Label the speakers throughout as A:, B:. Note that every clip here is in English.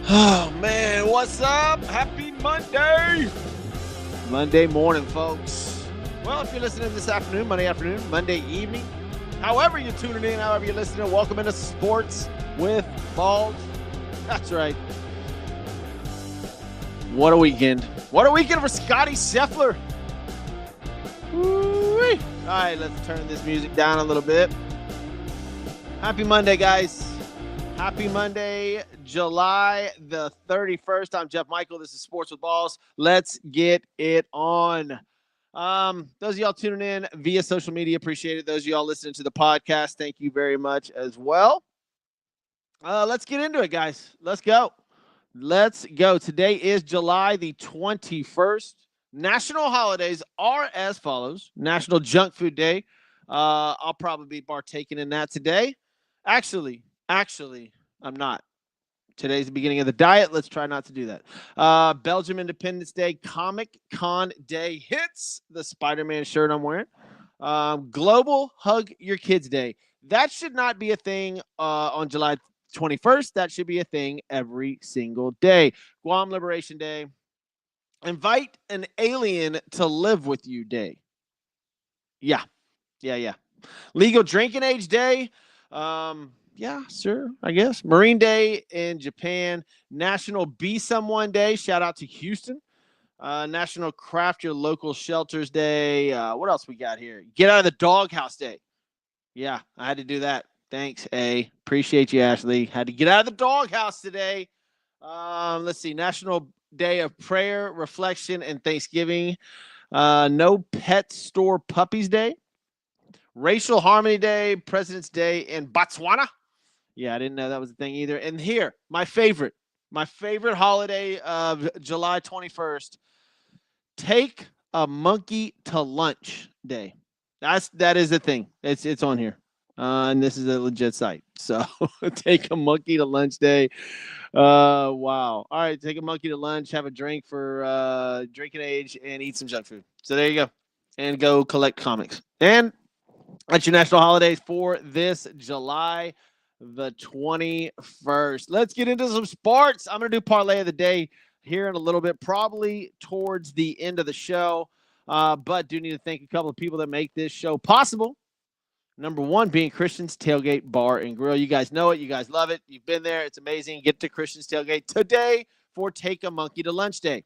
A: Oh, man, what's up? Happy Monday. Monday morning, folks. Well, if you're listening this afternoon, Monday evening, however you're tuning in, however you're listening, welcome into Sports with Balls. That's right. What a weekend. What a weekend for Scotty Scheffler. Woo-wee. All right, let's turn this music down a little bit. Happy Monday, guys. Happy Monday, July the 31st. I'm Jeff Michael. This is Sports with Balls. Let's get it on. Those of y'all tuning in via social media, appreciate it. Those of y'all listening to the podcast, thank you very much as well. Let's get into it, guys. Let's go. Today is July the 21st. National holidays are as follows. National Junk Food Day. I'll probably be partaking in that today. Actually, I'm not. Today's the beginning of the diet. Let's try not to do that. Belgium Independence Day, Comic Con Day hits. The Spider-Man shirt I'm wearing. Global Hug Your Kids Day. That should not be a thing on July 21st. That should be a thing every single day. Guam Liberation Day. Invite an alien to live with you day. Yeah. Legal Drinking Age Day. Yeah, sure, I guess. Marine Day in Japan. National Be Someone Day. Shout out to Houston. National Craft Your Local Shelters Day. What else we got here? Get Out of the Doghouse Day. Yeah, I had to do that. Thanks, A. Appreciate you, Ashley. Had to get out of the doghouse today. Let's see. National Day of Prayer, Reflection, and Thanksgiving. No Pet Store Puppies Day. Racial Harmony Day, President's Day in Botswana. Yeah, I didn't know that was a thing either. And here, my favorite holiday of July 21st, Take a Monkey to Lunch Day. That is a thing. It's on here. And this is a legit site. So Take a Monkey to Lunch Day. Wow. All right, take a monkey to lunch, have a drink for drinking age, and eat some junk food. So there you go. And go collect comics. And that's your national holidays for this July the 21st. Let's get into some sports. I'm going to do parlay of the day here in a little bit, probably towards the end of the show. But do need to thank a couple of people that make this show possible. Number one being Christian's Tailgate Bar and Grill. You guys know it. You guys love it. You've been there. It's amazing. Get to Christian's Tailgate today for Take a Monkey to Lunch Day.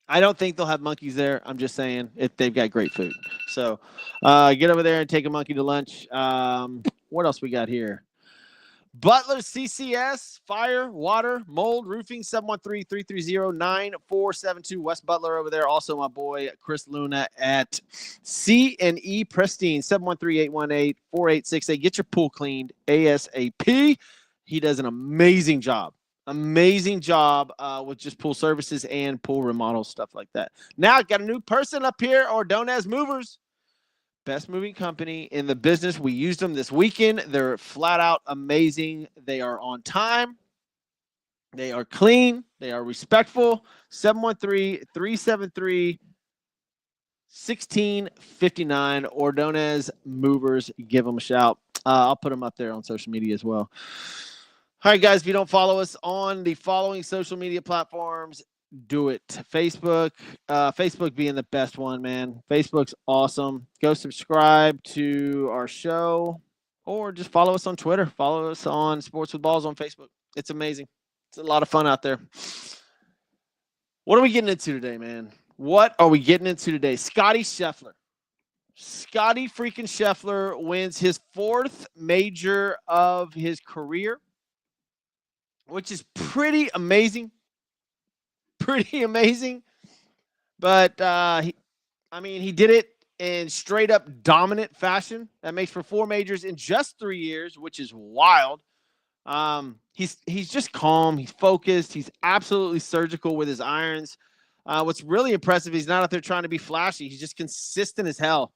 A: I don't think they'll have monkeys there. I'm just saying if they've got great food. So get over there and take a monkey to lunch. What else we got here? Butler CCS, fire, water, mold, roofing, 713-330-9472. West Butler over there. Also my boy Chris Luna at C&E Pristine, 713-818-4868. Get your pool cleaned ASAP. He does an amazing job. With just pool services and pool remodels, stuff like that. Now, got a new person up here, Ordonez Movers. Best moving company in the business. We used them this weekend. They're flat out amazing. They are on time. They are clean. They are respectful. 713-373-1659. Ordonez Movers. Give them a shout. I'll put them up there on social media as well. All right, guys, if you don't follow us on the following social media platforms, do it. Facebook being the best one, man. Facebook's awesome. Go subscribe to our show or just follow us on Twitter. Follow us on Sports with Balls on Facebook. It's amazing. It's a lot of fun out there. What are we getting into today, man? What are we getting into today? Scotty Scheffler. Scotty freaking Scheffler wins his fourth major of his career, which is pretty amazing. But, he did it in straight up dominant fashion. That makes for 4 majors in just 3 years, which is wild. He's just calm. He's focused. He's absolutely surgical with his irons. What's really impressive, he's not out there trying to be flashy. He's just consistent as hell.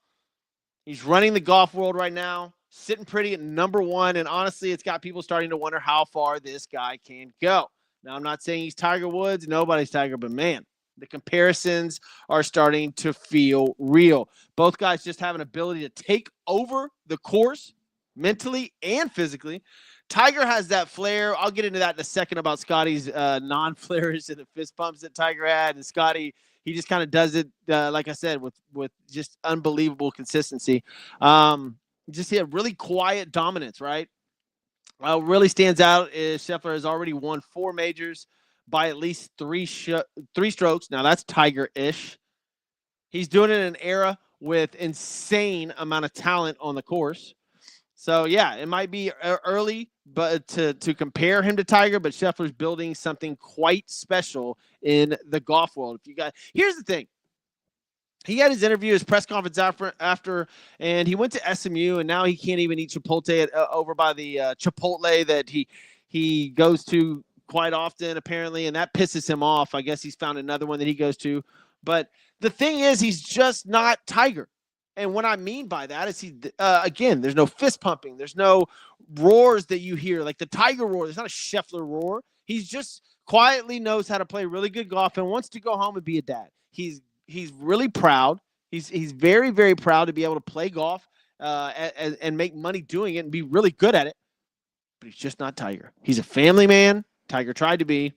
A: He's running the golf world right now, sitting pretty at number 1. And honestly, it's got people starting to wonder how far this guy can go. Now, I'm not saying he's Tiger Woods. Nobody's Tiger, but man, the comparisons are starting to feel real. Both guys just have an ability to take over the course mentally and physically. Tiger has that flair. I'll get into that in a second about Scotty's non-flares and the fist pumps that Tiger had. And Scotty, he just kind of does it, like I said, with just unbelievable consistency. Just he had really quiet dominance, right? Really stands out is Scheffler has already won 4 majors by at least three strokes. Now, that's Tiger-ish. He's doing it in an era with insane amount of talent on the course. So, yeah, it might be early but to compare him to Tiger, but Scheffler's building something quite special in the golf world. Here's the thing. He had his interview, his press conference after, and he went to SMU, and now he can't even eat Chipotle over by the Chipotle that he goes to quite often, apparently, and that pisses him off. I guess he's found another one that he goes to. But the thing is, he's just not Tiger. And what I mean by that is again, there's no fist pumping. There's no roars that you hear, like the Tiger roar. There's not a Scheffler roar. He's just quietly knows how to play really good golf and wants to go home and be a dad. He's really proud. He's very, very proud to be able to play golf and make money doing it and be really good at it. But he's just not Tiger. He's a family man. Tiger tried to be.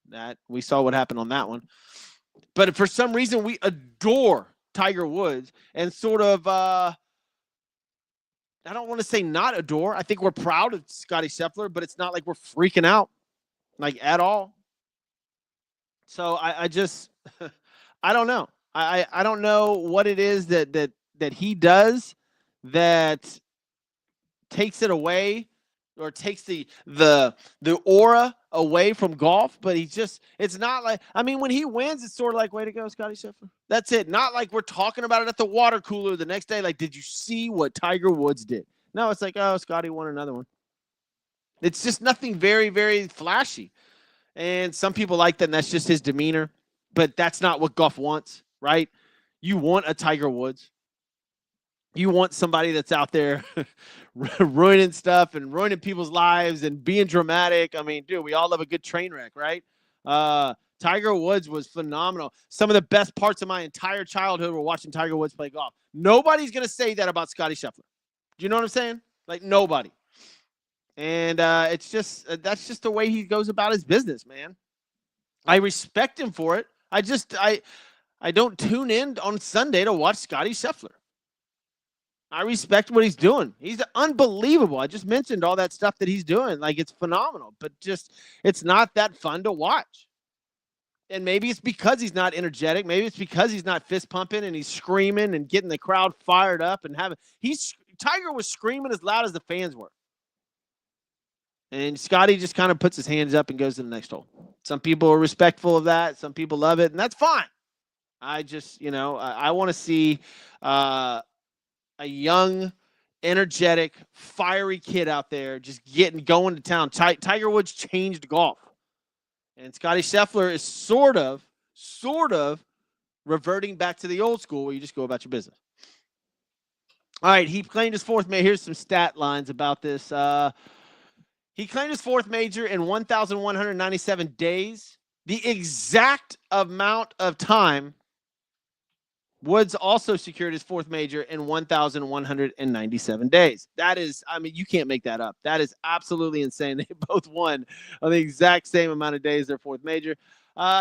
A: That we saw what happened on that one. But for some reason, we adore Tiger Woods and sort of, I don't want to say not adore. I think we're proud of Scotty Scheffler, but it's not like we're freaking out, like, at all. So I just, I don't know. I don't know what it is that he does that takes it away or takes the aura away from golf, but it's not like, I mean, when he wins, it's sort of like, way to go, Scotty Scheffler. That's it. Not like we're talking about it at the water cooler the next day. Like, did you see what Tiger Woods did? No, it's like, oh, Scotty won another one. It's just nothing very, very flashy. And some people like that, and that's just his demeanor. But that's not what golf wants, right? You want a Tiger Woods. You want somebody that's out there ruining stuff and ruining people's lives and being dramatic. I mean, dude, we all love a good train wreck, right? Tiger Woods was phenomenal. Some of the best parts of my entire childhood were watching Tiger Woods play golf. Nobody's going to say that about Scotty Scheffler. Do you know what I'm saying? Like, nobody. And it's just that's just the way he goes about his business, man. I respect him for it. I don't tune in on Sunday to watch Scotty Scheffler. I respect what he's doing. He's unbelievable. I just mentioned all that stuff that he's doing. Like, it's phenomenal, but just it's not that fun to watch. And maybe it's because he's not energetic. Maybe it's because he's not fist pumping and he's screaming and getting the crowd fired up and Tiger was screaming as loud as the fans were. And Scotty just kind of puts his hands up and goes to the next hole. Some people are respectful of that. Some people love it, and that's fine. I just, I want to see a young, energetic, fiery kid out there just going to town. Tiger Woods changed golf. And Scotty Scheffler is sort of reverting back to the old school where you just go about your business. All right, he claimed his 4th major. Here's some stat lines about this. He claimed his 4th major in 1,197 days. The exact amount of time Woods also secured his 4th major in 1,197 days. That is, I mean, you can't make that up. That is absolutely insane. They both won on the exact same amount of days their 4th major.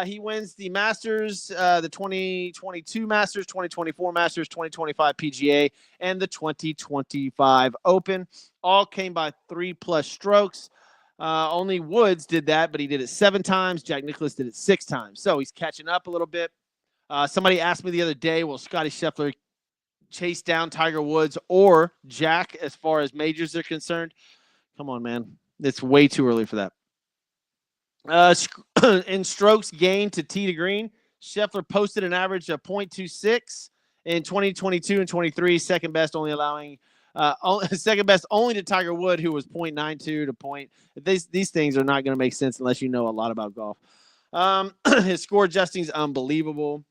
A: He wins the Masters, the 2022 Masters, 2024 Masters, 2025 PGA, and the 2025 Open. All came by 3+ strokes. Only Woods did that, but he did it 7 times. Jack Nicklaus did it 6 times. So he's catching up a little bit. Somebody asked me the other day, will Scotty Scheffler chase down Tiger Woods or Jack as far as majors are concerned? Come on, man. It's way too early for that. In strokes gained to tee to green, Scheffler posted an average of 0.26 in 2022 and 23, second best only to Tiger Woods, who was 0.92 to point. These things are not going to make sense unless you know a lot about golf. His score adjusting is unbelievable.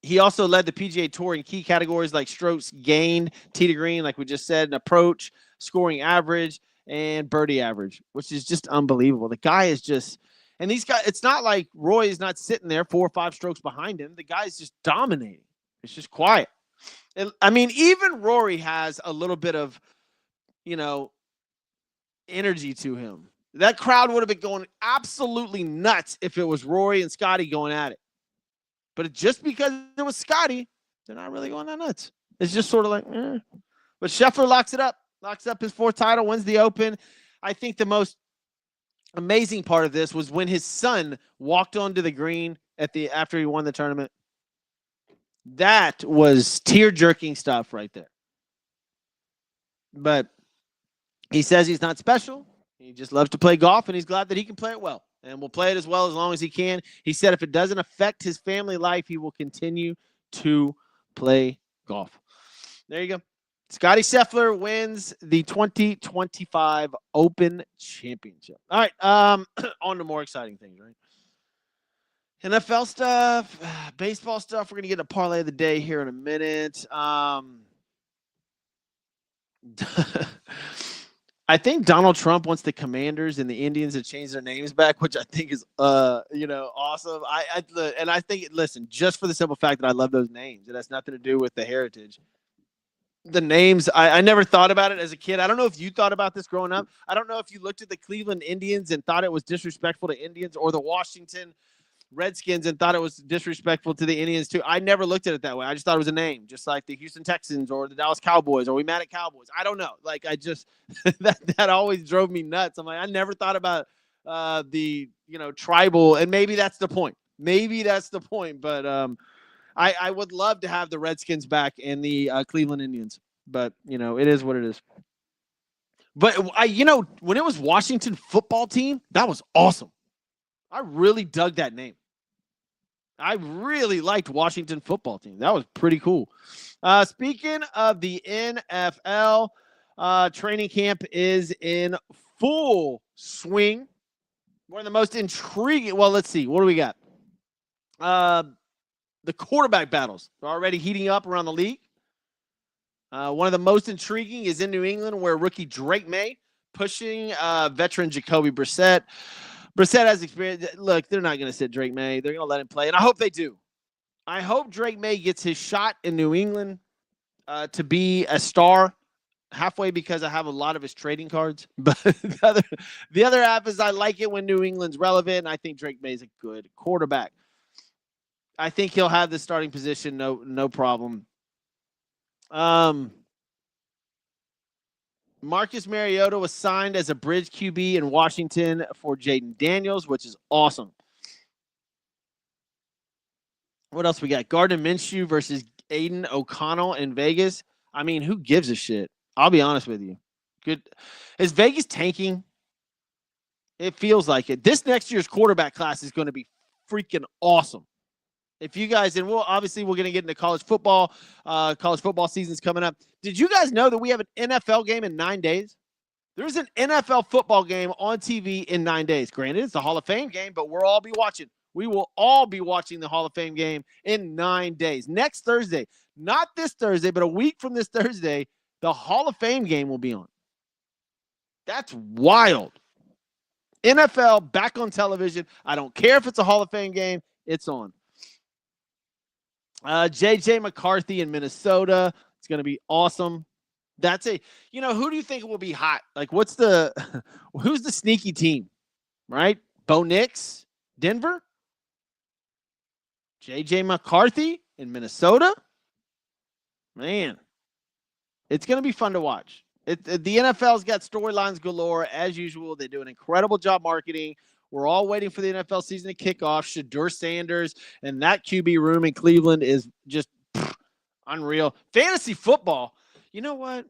A: He also led the PGA Tour in key categories like strokes gained, tee to green, like we just said, and approach, scoring average, and birdie average, which is just unbelievable. The guy is just, and these guys, it's not like Roy is not sitting there 4 or 5 strokes behind him. The guy's just dominating. It's just quiet. I mean, even Rory has a little bit of, energy to him. That crowd would have been going absolutely nuts if it was Rory and Scotty going at it. But just because it was Scotty, they're not really going that nuts. It's just sort of like, eh. But Scheffler locks up his 4th title, wins the Open. I think the most amazing part of this was when his son walked onto the green after he won the tournament. That was tear-jerking stuff right there. But he says he's not special. He just loves to play golf, and he's glad that he can play it well. And will play it as well as long as he can. He said if it doesn't affect his family life, he will continue to play golf. There you go. Scotty Scheffler wins the 2025 Open Championship. All right, on to more exciting things, right? NFL stuff, baseball stuff. We're going to get a parlay of the day here in a minute. I think Donald Trump wants the Commanders and the Indians to change their names back, which I think is, awesome. I think, listen, just for the simple fact that I love those names, it has nothing to do with the heritage. The names, I never thought about it as a kid. I don't know if you thought about this growing up. I don't know if you looked at the Cleveland Indians and thought it was disrespectful to Indians, or the Washington Redskins and thought it was disrespectful to the Indians too. I never looked at it that way. I just thought it was a name, just like the Houston Texans or the Dallas Cowboys. Are we mad at Cowboys? I don't know. Like, I just that always drove me nuts. I'm like, I never thought about the tribal, and maybe that's the point. But I would love to have the Redskins back and the Cleveland Indians. But it is what it is. But when it was Washington Football Team, that was awesome. I really dug that name. I really liked Washington Football Team. That was pretty cool. Speaking of the NFL, training camp is in full swing. One of the most intriguing. Well, let's see. What do we got? The quarterback battles are already heating up around the league. One of the most intriguing is in New England, where rookie Drake May pushing veteran Jacoby Brissett. Brissett has experience. Look, they're not going to sit Drake May. They're going to let him play, and I hope they do. I hope Drake May gets his shot in New England to be a star halfway, because I have a lot of his trading cards. But the other half is I like it when New England's relevant, and I think Drake May is a good quarterback. I think he'll have the starting position, no problem. Marcus Mariota was signed as a bridge QB in Washington for Jaden Daniels, which is awesome. What else we got? Gardner Minshew versus Aiden O'Connell in Vegas. I mean, who gives a shit? I'll be honest with you. Good. Is Vegas tanking? It feels like it. This next year's quarterback class is going to be freaking awesome. If you guys, and we're going to get into college football. College football season's coming up. Did you guys know that we have an NFL game in 9 days? There's an NFL football game on TV in 9 days. Granted, it's a Hall of Fame game, but we'll all be watching. We will all be watching the Hall of Fame game in 9 days. Next Thursday, not this Thursday, but a week from this Thursday, the Hall of Fame game will be on. That's wild. NFL back on television. I don't care if it's a Hall of Fame game. It's on. J.J. McCarthy in Minnesota. It's going to be awesome. That's who do you think will be hot? Like, who's the sneaky team, right? Bo Nix, Denver? J.J. McCarthy in Minnesota? Man, it's going to be fun to watch. The NFL's got storylines galore, as usual. They do an incredible job marketing. We're all waiting for the NFL season to kick off. Shedeur Sanders and that QB room in Cleveland is just unreal. Fantasy football. You know what?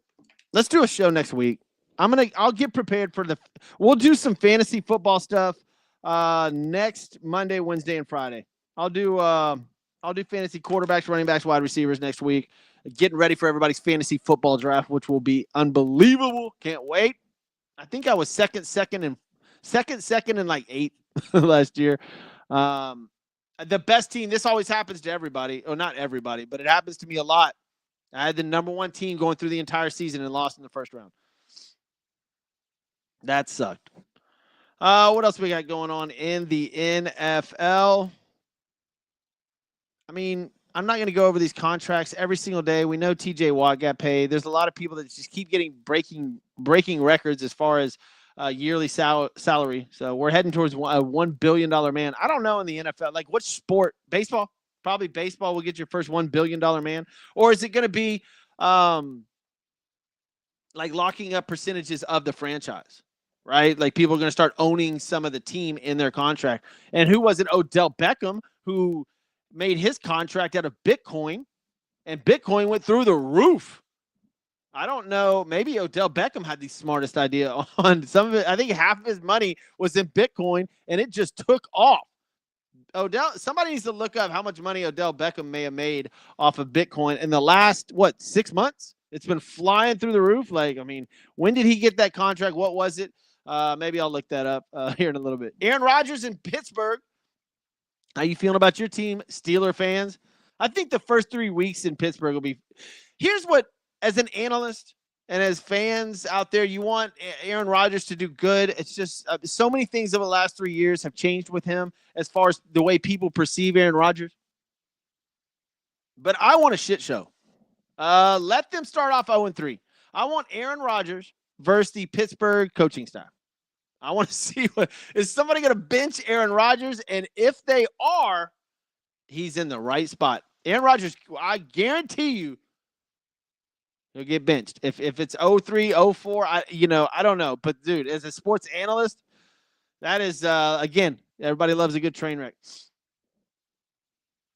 A: Let's do a show next week. I'll get prepared for we'll do some fantasy football stuff next Monday, Wednesday, and Friday. I'll do fantasy quarterbacks, running backs, wide receivers next week. Getting ready for everybody's fantasy football draft, which will be unbelievable. Can't wait. I think I was second, and like 8th last year. The best team. This always happens to everybody. Oh, not everybody, but it happens to me a lot. I had the number 1 team going through the entire season and lost in the first round. That sucked. What else we got going on in the NFL? I mean, I'm not going to go over these contracts every single day. We know TJ Watt got paid. There's a lot of people that just keep getting breaking records as far as yearly salary. So we're heading towards a $1 billion man. I don't know in the NFL, like what sport, baseball, probably baseball will get your first $1 billion man. Or is it going to be like locking up percentages of the franchise, right? Like people are going to start owning some of the team in their contract. And who was it? Odell Beckham, who made his contract out of Bitcoin, and Bitcoin went through the roof. I don't know. Maybe Odell Beckham had the smartest idea on some of it. I think half of his money was in Bitcoin, and it just took off. Somebody needs to look up how much money Odell Beckham may have made off of Bitcoin in the last, 6 months? It's been flying through the roof. Like, I mean, when did he get that contract? What was it? Maybe I'll look that up here in a little bit. Aaron Rodgers in Pittsburgh. How you feeling about your team, Steeler fans? I think the first 3 weeks in Pittsburgh will be – here's what, as an analyst and as fans out there, you want Aaron Rodgers to do good. It's just so many things over the last 3 years have changed with him as far as the way people perceive Aaron Rodgers. But I want a shit show. Let them start off 0-3. I want Aaron Rodgers versus the Pittsburgh coaching staff. I want to see is somebody going to bench Aaron Rodgers? And if they are, he's in the right spot. Aaron Rodgers, I guarantee you, he'll get benched. If it's 0-3, 0-4, I don't know. But, dude, as a sports analyst, that is, again, everybody loves a good train wreck.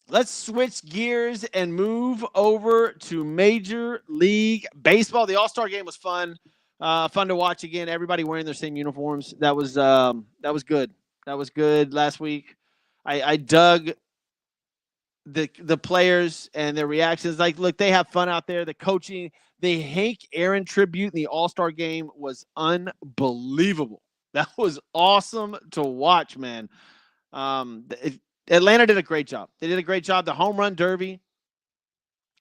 A: Let's switch gears and move over to Major League Baseball. The All-Star game was fun. Fun to watch again. Everybody wearing their same uniforms. That was good. That was good last week. I dug the players and their reactions. Like, look, they have fun out there. The coaching, the Hank Aaron tribute in the All-Star game was unbelievable. That was awesome to watch, man. Atlanta did a great job. They did a great job. The home run derby,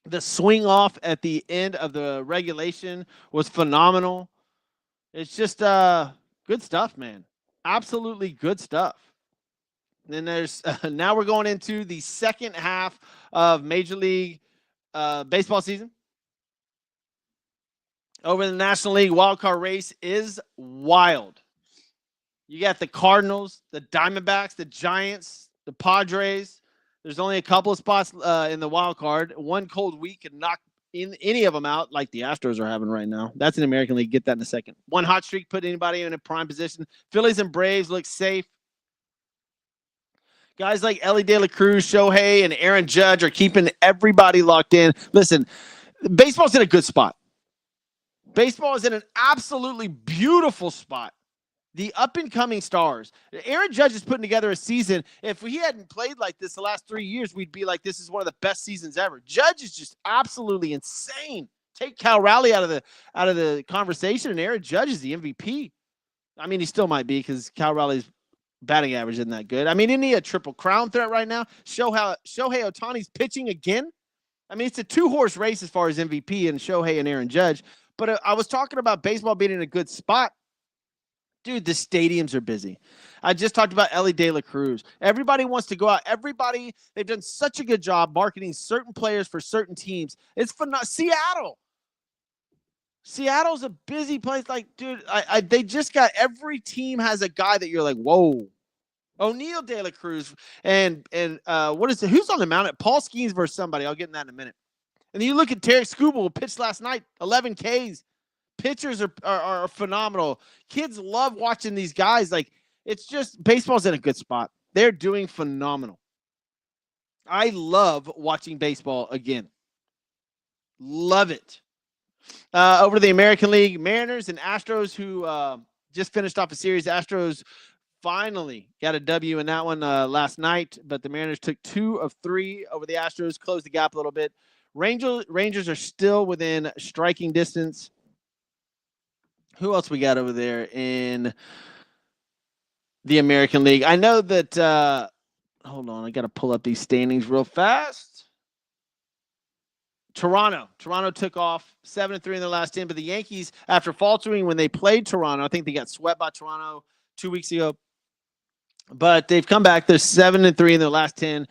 A: the swing off at the end of the regulation was phenomenal. It's just good stuff, man. Absolutely good stuff. And then there's now we're going into the second half of Major League Baseball season. Over the National League wildcard race is wild. You got the Cardinals, the Diamondbacks, the Giants, the Padres. There's only a couple of spots in the wild card. One cold week could knock in any of them out, like the Astros are having right now. That's an American League. Get that in a second. One hot streak put anybody in a prime position. Phillies and Braves look safe. Guys like Ellie De La Cruz, Shohei, and Aaron Judge are keeping everybody locked in. Listen, baseball's in a good spot. Baseball is in an absolutely beautiful spot. The up-and-coming stars. Aaron Judge is putting together a season. If he hadn't played like this the last 3 years, we'd be like, this is one of the best seasons ever. Judge is just absolutely insane. Take Cal Raleigh out of the conversation, and Aaron Judge is the MVP. I mean, he still might be because Cal Raleigh's batting average isn't that good. I mean, isn't he a triple crown threat right now? Shohei Ohtani's pitching again. I mean, it's a two-horse race as far as MVP and Shohei and Aaron Judge. But I was talking about baseball being in a good spot. Dude, the stadiums are busy. I just talked about Ellie De La Cruz. Everybody wants to go out. They've done such a good job marketing certain players for certain teams. It's phenomenal. Seattle's a busy place. Like, dude, they just got, every team has a guy that you're like, whoa. O'Neal De La Cruz and what is it? Who's on the mound? Paul Skeens versus somebody. I'll get in that in a minute. And then you look at Tarek Skubal, who pitched last night, 11 Ks. Pitchers are phenomenal. Kids love watching these guys. Like, it's just, baseball's in a good spot. They're doing phenomenal. I love watching baseball again. Love it. Over to the American League, Mariners and Astros, who just finished off a series. Astros finally got a W in that one last night, but the Mariners took 2 of 3 over the Astros, closed the gap a little bit. Rangers are still within striking distance. Who else we got over there in the American League? I know that, hold on, I got to pull up these standings real fast. Toronto took off 7-3 in their last 10, but the Yankees, after faltering when they played Toronto, I think they got swept by Toronto 2 weeks ago, but they've come back. They're 7-3 in their last 10,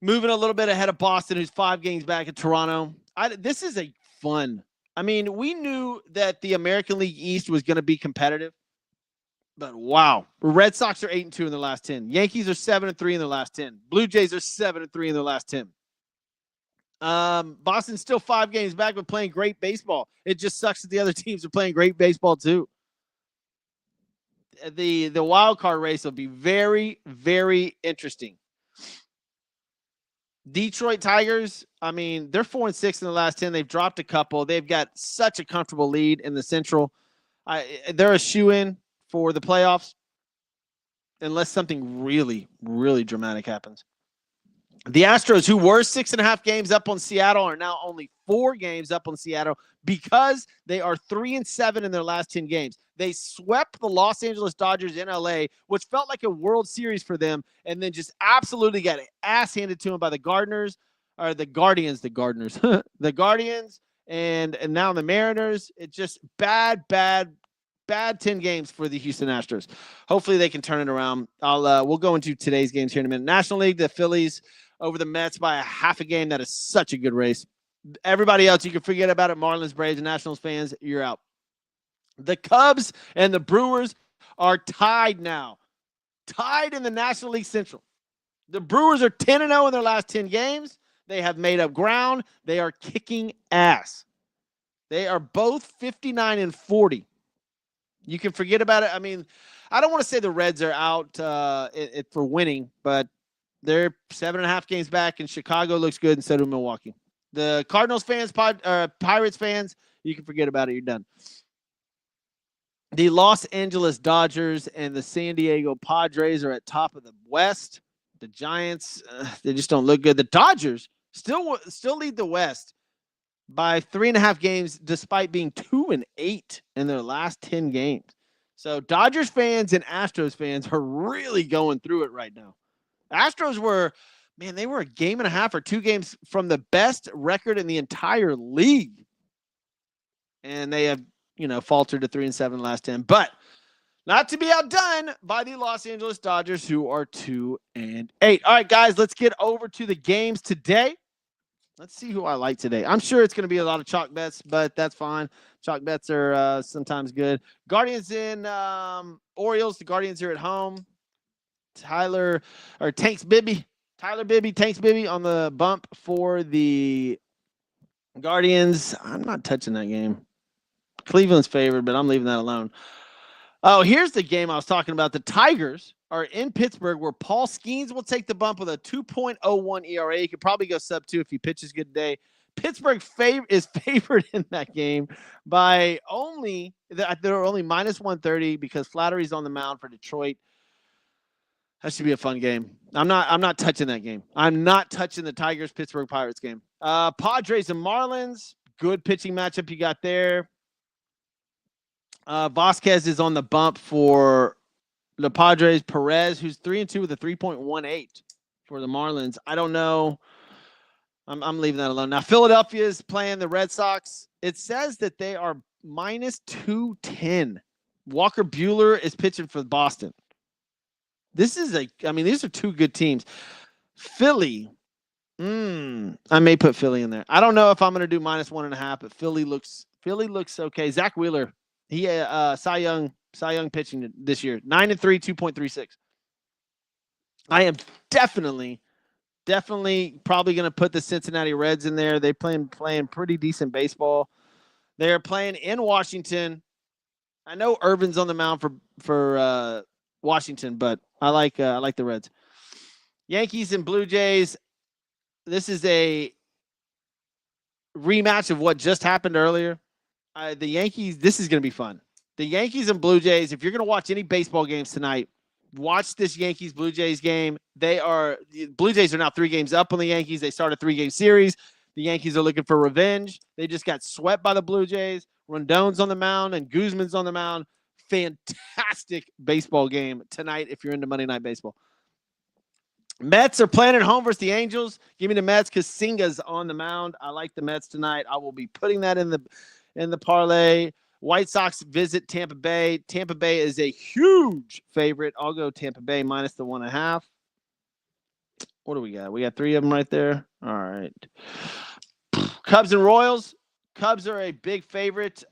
A: moving a little bit ahead of Boston, who's 5 games back at Toronto. This is a fun. I mean, we knew that the American League East was going to be competitive. But wow, Red Sox are 8-2 in their last 10. Yankees are 7-3 in their last 10. Blue Jays are 7-3 in their last 10. Boston's still 5 games back, but playing great baseball. It just sucks that the other teams are playing great baseball too. The wild card race will be very, very interesting. Detroit Tigers, I mean, they're 4-6 in the last 10. They've dropped a couple. They've got such a comfortable lead in the Central. They're a shoe-in for the playoffs unless something really, really dramatic happens. The Astros, who were 6.5 games up on Seattle, are now only 4 games up on Seattle because they are 3-7 in their last 10 games. They swept the Los Angeles Dodgers in LA, which felt like a World Series for them, and then just absolutely got ass handed to them by the Guardians, the Guardians, and now the Mariners. It's just bad 10 games for the Houston Astros. Hopefully they can turn it around. We'll go into today's games here in a minute. National League, the Phillies over the Mets by a half a game. That is such a good race. Everybody else, you can forget about it. Marlins, Braves, and Nationals fans, you're out. The Cubs and the Brewers are tied now. Tied in the National League Central. The Brewers are 10-0 in their last 10 games. They have made up ground. They are kicking ass. They are both 59-40. You can forget about it. I mean, I don't want to say the Reds are out for winning, but they're 7.5 games back, and Chicago looks good, and so do Milwaukee. The Cardinals fans, Pirates fans, you can forget about it. You're done. The Los Angeles Dodgers and the San Diego Padres are at top of the West. The Giants, they just don't look good. The Dodgers still lead the West by 3.5 games, despite being 2-8 in their last 10 games. So Dodgers fans and Astros fans are really going through it right now. Astros were, they were a game and a half or 2 games from the best record in the entire league. And they have, faltered to 3-7 in the last 10. But not to be outdone by the Los Angeles Dodgers, who are 2-8. All right, guys, let's get over to the games today. Let's see who I like today. I'm sure it's going to be a lot of chalk bets, but that's fine. Chalk bets are sometimes good. Guardians in Orioles. The Guardians are at home. Tyler Bibby on the bump for the Guardians. I'm not touching that game. Cleveland's favored, but I'm leaving that alone. Oh, here's the game I was talking about. The Tigers are in Pittsburgh, where Paul Skeens will take the bump with a 2.01 ERA. He could probably go sub-2 if he pitches good today. Pittsburgh is favored in that game by only – they're only minus 130 because Flattery's on the mound for Detroit. That should be a fun game. I'm not touching that game. I'm not touching the Tigers-Pittsburgh Pirates game. Padres and Marlins, good pitching matchup you got there. Vasquez is on the bump for the Padres. Perez, who's 3-2 with a 3.18 for the Marlins. I don't know. I'm leaving that alone. Now, Philadelphia is playing the Red Sox. It says that they are minus 210. Walker Buehler is pitching for Boston. These are 2 good teams. Philly. I may put Philly in there. I don't know if I'm going to do minus 1.5, but Philly looks okay. Zach Wheeler. He Cy Young pitching this year. 9-3, 2.36. I am definitely probably going to put the Cincinnati Reds in there. They playing pretty decent baseball. They're playing in Washington. I know Irvin's on the mound for Washington, but I like the Reds. Yankees and Blue Jays. This is a rematch of what just happened earlier. The Yankees, this is going to be fun. The Yankees and Blue Jays, if you're going to watch any baseball games tonight, watch this Yankees-Blue Jays game. The Blue Jays are now 3 games up on the Yankees. They start a 3-game series. The Yankees are looking for revenge. They just got swept by the Blue Jays. Rondon's on the mound and Guzman's on the mound. Fantastic baseball game tonight if you're into Monday Night Baseball. Mets are playing at home versus the Angels. Give me the Mets because Singa's on the mound. I like the Mets tonight. I will be putting that in the parlay. White Sox visit Tampa Bay. Tampa Bay is a huge favorite. I'll go Tampa Bay minus the 1.5. What do we got? We got 3 of them right there. All right. Cubs and Royals. Cubs are a big favorite.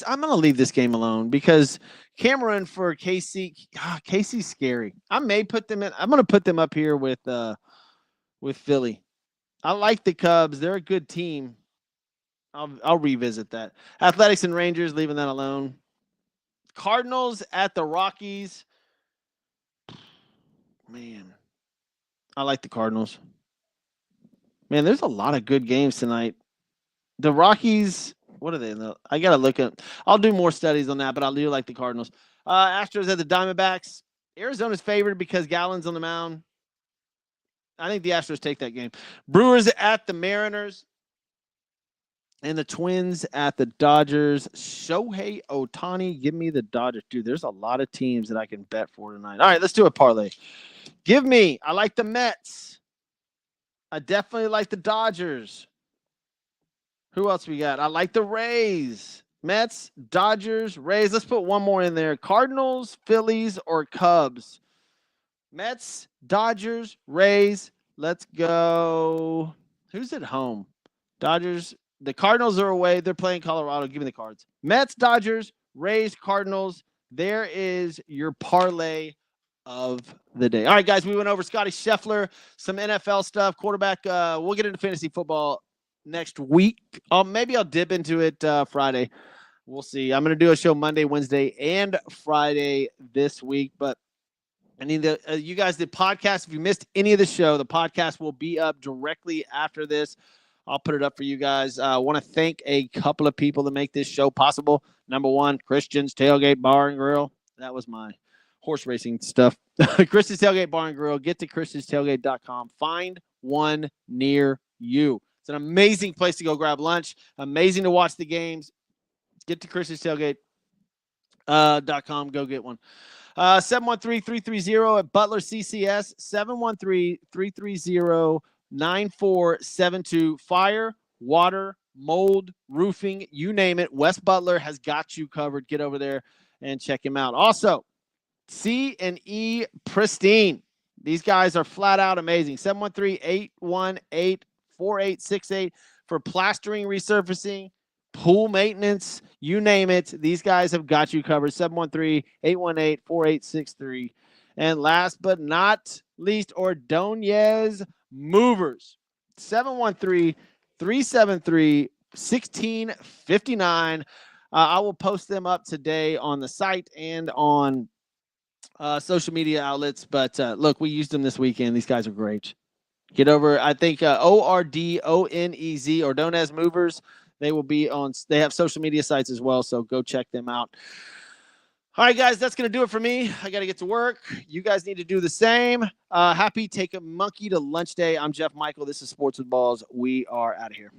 A: I'm going to leave this game alone because Cameron for KC, KC's scary. I'm going to put them up here with Philly. I like the Cubs. They're a good team. I'll revisit that. Athletics and Rangers, leaving that alone. Cardinals at the Rockies. Man, I like the Cardinals. Man, there's a lot of good games tonight. The Rockies, what are they? I got to look at. I'll do more studies on that, but I do like the Cardinals. Astros at the Diamondbacks. Arizona's favored because Gallen's on the mound. I think the Astros take that game. Brewers at the Mariners. And the Twins at the Dodgers. Shohei Ohtani, give me the Dodgers. Dude, there's a lot of teams that I can bet for tonight. All right, let's do a parlay. I like the Mets. I definitely like the Dodgers. Who else we got? I like the Rays. Mets, Dodgers, Rays. Let's put one more in there. Cardinals, Phillies, or Cubs. Mets, Dodgers, Rays. Let's go. Who's at home? Dodgers. The Cardinals are away. They're playing Colorado. Give me the Cards. Mets, Dodgers, Rays, Cardinals. There is your parlay of the day. All right, guys, we went over Scotty Scheffler, some NFL stuff, quarterback. We'll get into fantasy football next week. Maybe I'll dip into it Friday. We'll see. I'm going to do a show Monday, Wednesday, and Friday this week. But I need you guys, the podcast, if you missed any of the show, the podcast will be up directly after this. I'll put it up for you guys. I want to thank a couple of people that make this show possible. Number one, Christian's Tailgate Bar and Grill. That was my horse racing stuff. Christian's Tailgate Bar and Grill. Get to christianstailgate.com. Find one near you. It's an amazing place to go grab lunch. Amazing to watch the games. Get to christianstailgate.com. Go get one. 713-330 at Butler CCS. 713-330-9472. Fire, water, mold, roofing, you name it. West Butler has got you covered. Get over there and check him out. Also, C&E Pristine. These guys are flat out amazing. 713-818-4868 for plastering, resurfacing, pool maintenance, you name it. These guys have got you covered. 713-818-4863. And last but not least, Ordonez Movers. 713-373-1659. I will post them up today on the site and on social media outlets. But look, we used them this weekend. These guys are great. Get over, I think, Ordonez, Ordonez Movers. They will be on, they have social media sites as well, so go check them out. All right, guys, that's going to do it for me. I got to get to work. You guys need to do the same. Happy Take a Monkey to Lunch Day. I'm Jeff Michael. This is Sports with Balls. We are out of here.